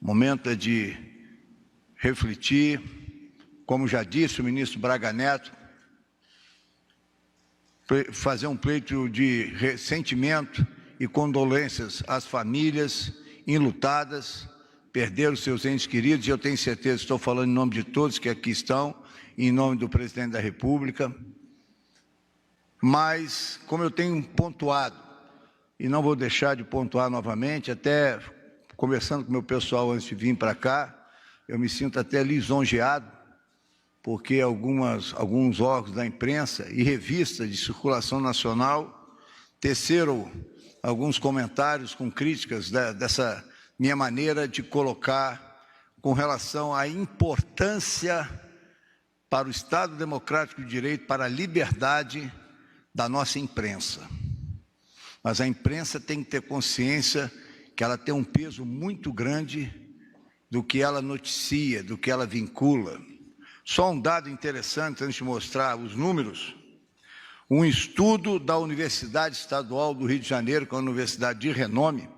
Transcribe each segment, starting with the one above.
momento é de refletir. Como já disse o ministro Braga Neto, fazer um pleito de ressentimento e condolências às famílias enlutadas, perderam seus entes queridos, e eu tenho certeza, estou falando em nome de todos que aqui estão, em nome do presidente da República. Mas, como eu tenho pontuado, e não vou deixar de pontuar novamente, até conversando com o meu pessoal antes de vir para cá, eu me sinto até lisonjeado, porque alguns órgãos da imprensa e revistas de circulação nacional teceram alguns comentários com críticas dessa minha maneira de colocar com relação à importância para o Estado Democrático de Direito, para a liberdade da nossa imprensa. Mas a imprensa tem que ter consciência que ela tem um peso muito grande do que ela noticia, do que ela vincula. Só um dado interessante, antes de mostrar os números. Um estudo da Universidade Estadual do Rio de Janeiro, que é uma universidade de renome,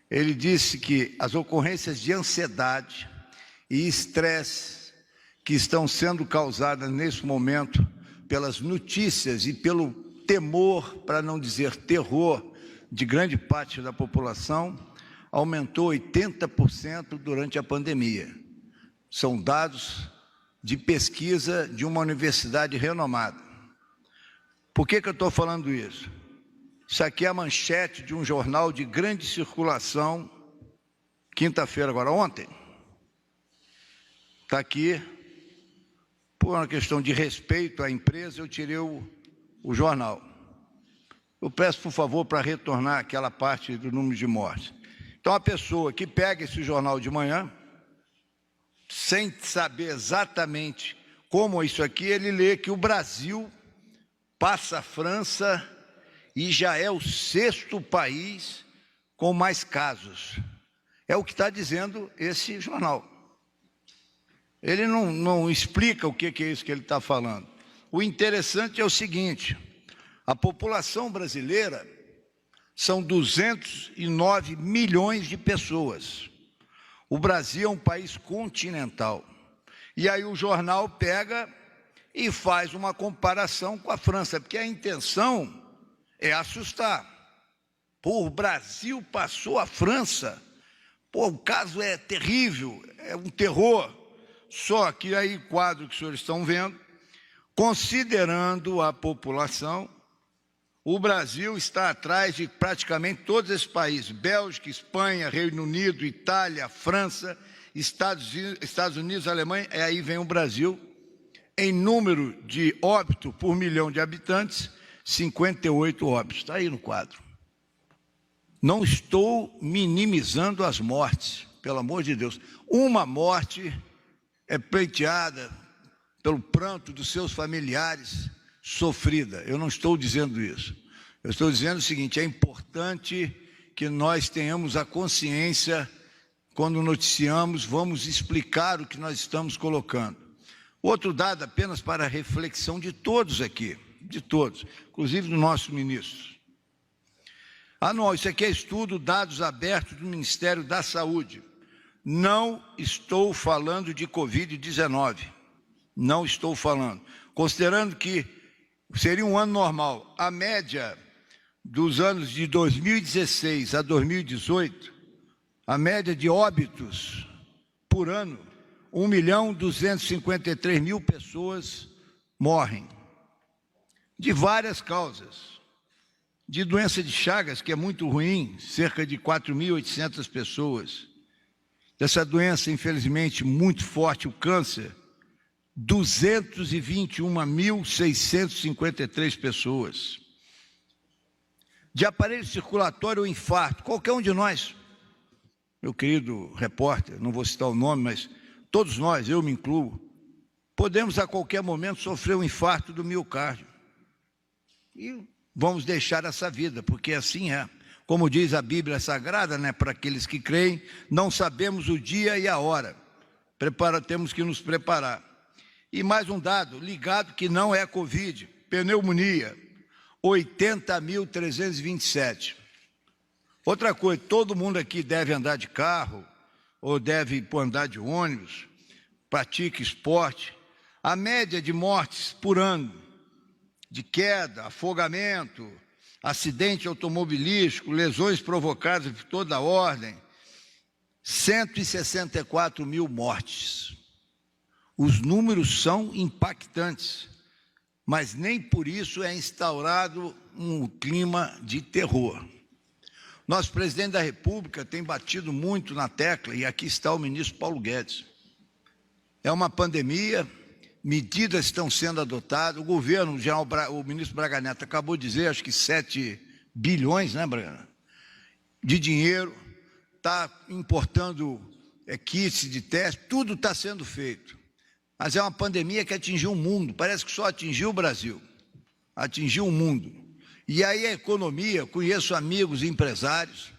ele disse que as ocorrências de ansiedade e estresse que estão sendo causadas nesse momento pelas notícias e pelo temor, para não dizer terror, de grande parte da população, aumentou 80% durante a pandemia. São dados de pesquisa de uma universidade renomada. Por que eu estou falando isso? Isso aqui é a manchete de um jornal de grande circulação, quinta-feira, agora ontem. Está aqui, por uma questão de respeito à empresa, eu tirei o jornal. Eu peço, por favor, para retornar aquela parte do número de mortes. Então, a pessoa que pega esse jornal de manhã, sem saber exatamente como é isso aqui, ele lê que o Brasil passa a França e já é o 6º país com mais casos. É o que está dizendo esse jornal. Ele não explica o que é isso que ele está falando. O interessante é o seguinte: a população brasileira são 209 milhões de pessoas. O Brasil é um país continental. E aí o jornal pega e faz uma comparação com a França, porque a intenção é assustar. Pô, o Brasil passou a França. Pô, o caso é terrível, é um terror. Só que aí o quadro que os senhores estão vendo, considerando a população, o Brasil está atrás de praticamente todos esses países: Bélgica, Espanha, Reino Unido, Itália, França, Estados Unidos, Alemanha, e aí vem o Brasil. Em número de óbito por milhão de habitantes, 58 óbitos. Está aí no quadro. Não estou minimizando as mortes, pelo amor de Deus. Uma morte é pleiteada pelo pranto dos seus familiares, sofrida. Eu não estou dizendo isso. Eu estou dizendo o seguinte: é importante que nós tenhamos a consciência, quando noticiamos, vamos explicar o que nós estamos colocando. Outro dado apenas para a reflexão de todos aqui, de todos, inclusive do nosso ministro. Não, isso aqui é estudo, dados abertos do Ministério da Saúde. Não estou falando de Covid-19, não estou falando. Considerando que seria um ano normal, a média dos anos de 2016 a 2018, a média de óbitos por ano, 1.253.000 pessoas morrem, de várias causas. De doença de Chagas, que é muito ruim, cerca de 4.800 pessoas. Dessa doença, infelizmente, muito forte, o câncer, 221.653 pessoas. De aparelho circulatório, o infarto, qualquer um de nós, meu querido repórter, não vou citar o nome, mas todos nós, eu me incluo, podemos a qualquer momento sofrer um infarto do miocárdio. E vamos deixar essa vida, porque assim é. Como diz a Bíblia Sagrada, né, para aqueles que creem, não sabemos o dia e a hora. Temos que nos preparar. E mais um dado, ligado que não é Covid, pneumonia, 80.327. Outra coisa, todo mundo aqui deve andar de carro, ou deve andar de ônibus, pratica esporte. A média de mortes por ano, de queda, afogamento, acidente automobilístico, lesões provocadas de toda a ordem, 164 mil mortes. Os números são impactantes, mas nem por isso é instaurado um clima de terror. Nosso presidente da República tem batido muito na tecla, e aqui está o ministro Paulo Guedes. É uma pandemia, medidas estão sendo adotadas, o governo, o ministro Braga Neto acabou de dizer, acho que 7 bilhões, né, Braga, de dinheiro, está importando kits de teste, tudo está sendo feito. Mas é uma pandemia que atingiu o mundo, parece que só atingiu o Brasil, atingiu o mundo. E aí a economia, conheço amigos empresários,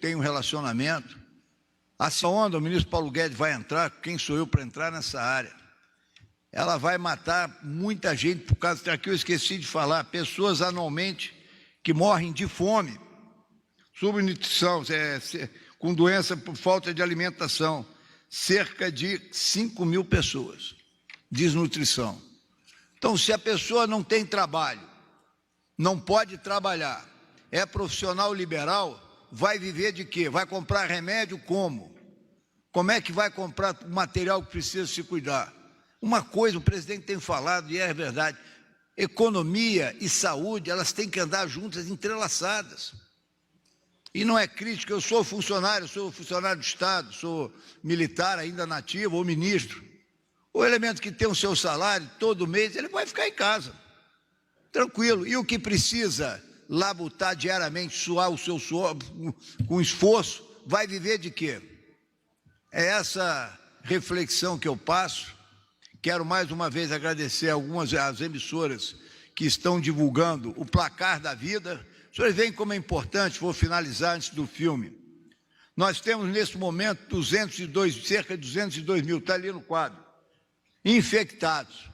tenho um relacionamento. Essa onda, o ministro Paulo Guedes vai entrar, quem sou eu para entrar nessa área? Ela vai matar muita gente por causa, aqui eu esqueci de falar, pessoas anualmente que morrem de fome, subnutrição, com doença por falta de alimentação, cerca de 5 mil pessoas, desnutrição. Então, se a pessoa não tem trabalho, não pode trabalhar, é profissional liberal, vai viver de quê? Vai comprar remédio como? Como é que vai comprar o material que precisa se cuidar? Uma coisa o presidente tem falado, e é verdade, economia e saúde, elas têm que andar juntas, entrelaçadas. E não é crítica, eu sou funcionário do Estado, sou militar ainda nativo ou ministro. O elemento que tem o seu salário todo mês, ele vai ficar em casa, tranquilo. E o que precisa labutar diariamente, suar o seu suor com esforço, vai viver de quê? É essa reflexão que eu passo. Quero mais uma vez agradecer as emissoras que estão divulgando o placar da vida. Os senhores veem como é importante, vou finalizar antes do filme. Nós temos nesse momento cerca de 202 mil, está ali no quadro, infectados.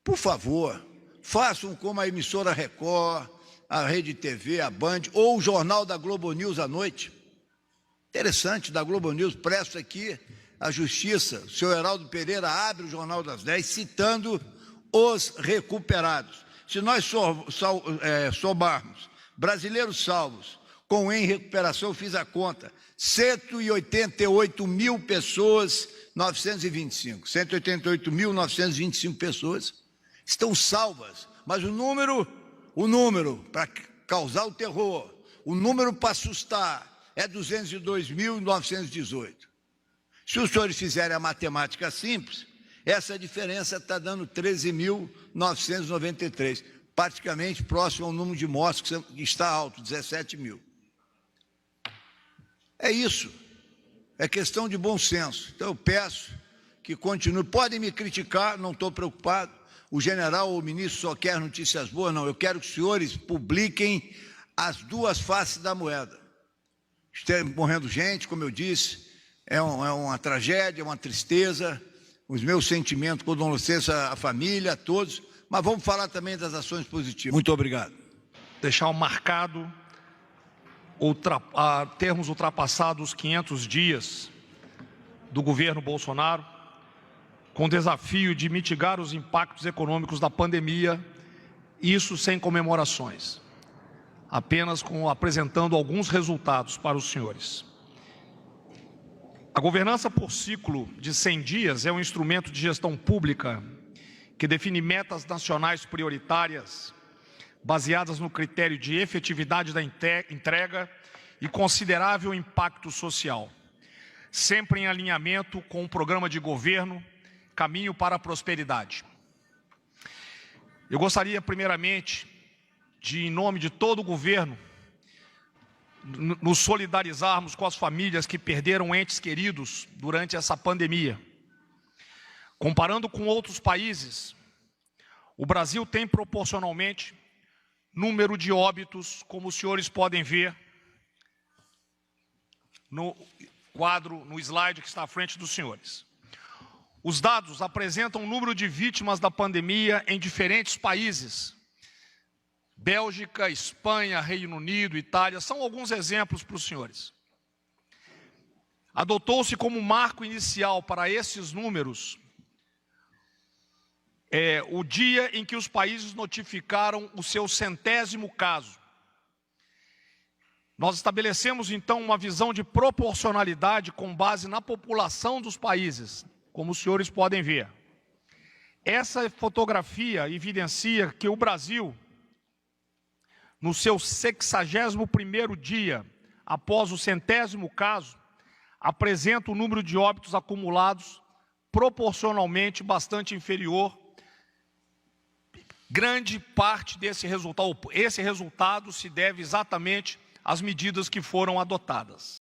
Por favor, façam como a emissora Record, a Rede TV, a Band, ou o Jornal da Globo News à noite. Interessante, da Globo News, presto aqui a Justiça, o senhor Heraldo Pereira abre o Jornal das 10, citando os recuperados. Se nós somarmos brasileiros salvos com em recuperação, eu fiz a conta, 188 mil pessoas, 925, 188.925 pessoas estão salvas, mas o número para causar o terror, o número para assustar é 202.918. Se os senhores fizerem a matemática simples, essa diferença está dando 13.993, praticamente próximo ao número de mortes que está alto, 17 mil. É isso, é questão de bom senso. Então eu peço que continue, podem me criticar, não estou preocupado, o general ou o ministro só quer notícias boas, não, eu quero que os senhores publiquem as duas faces da moeda. Está morrendo gente, como eu disse, é uma tragédia, é uma tristeza, os meus sentimentos, condolência à família, a todos, mas vamos falar também das ações positivas. Muito obrigado. Deixar marcado termos ultrapassado os 500 dias do governo Bolsonaro, com o desafio de mitigar os impactos econômicos da pandemia, isso sem comemorações, apenas apresentando alguns resultados para os senhores. A governança por ciclo de 100 dias é um instrumento de gestão pública que define metas nacionais prioritárias, baseadas no critério de efetividade da entrega e considerável impacto social, sempre em alinhamento com o programa de governo Caminho para a Prosperidade. Eu gostaria, primeiramente, em nome de todo o governo, nos solidarizarmos com as famílias que perderam entes queridos durante essa pandemia. Comparando com outros países, o Brasil tem proporcionalmente número de óbitos, como os senhores podem ver no quadro, no slide que está à frente dos senhores. Os dados apresentam o número de vítimas da pandemia em diferentes países. Bélgica, Espanha, Reino Unido, Itália, são alguns exemplos para os senhores. Adotou-se como marco inicial para esses números o dia em que os países notificaram o seu 100º caso. Nós estabelecemos, então, uma visão de proporcionalidade com base na população dos países, como os senhores podem ver. Essa fotografia evidencia que o Brasil, no seu 61º dia, após o 100º caso, apresenta um número de óbitos acumulados proporcionalmente bastante inferior. Grande parte desse resultado, esse resultado se deve exatamente às medidas que foram adotadas.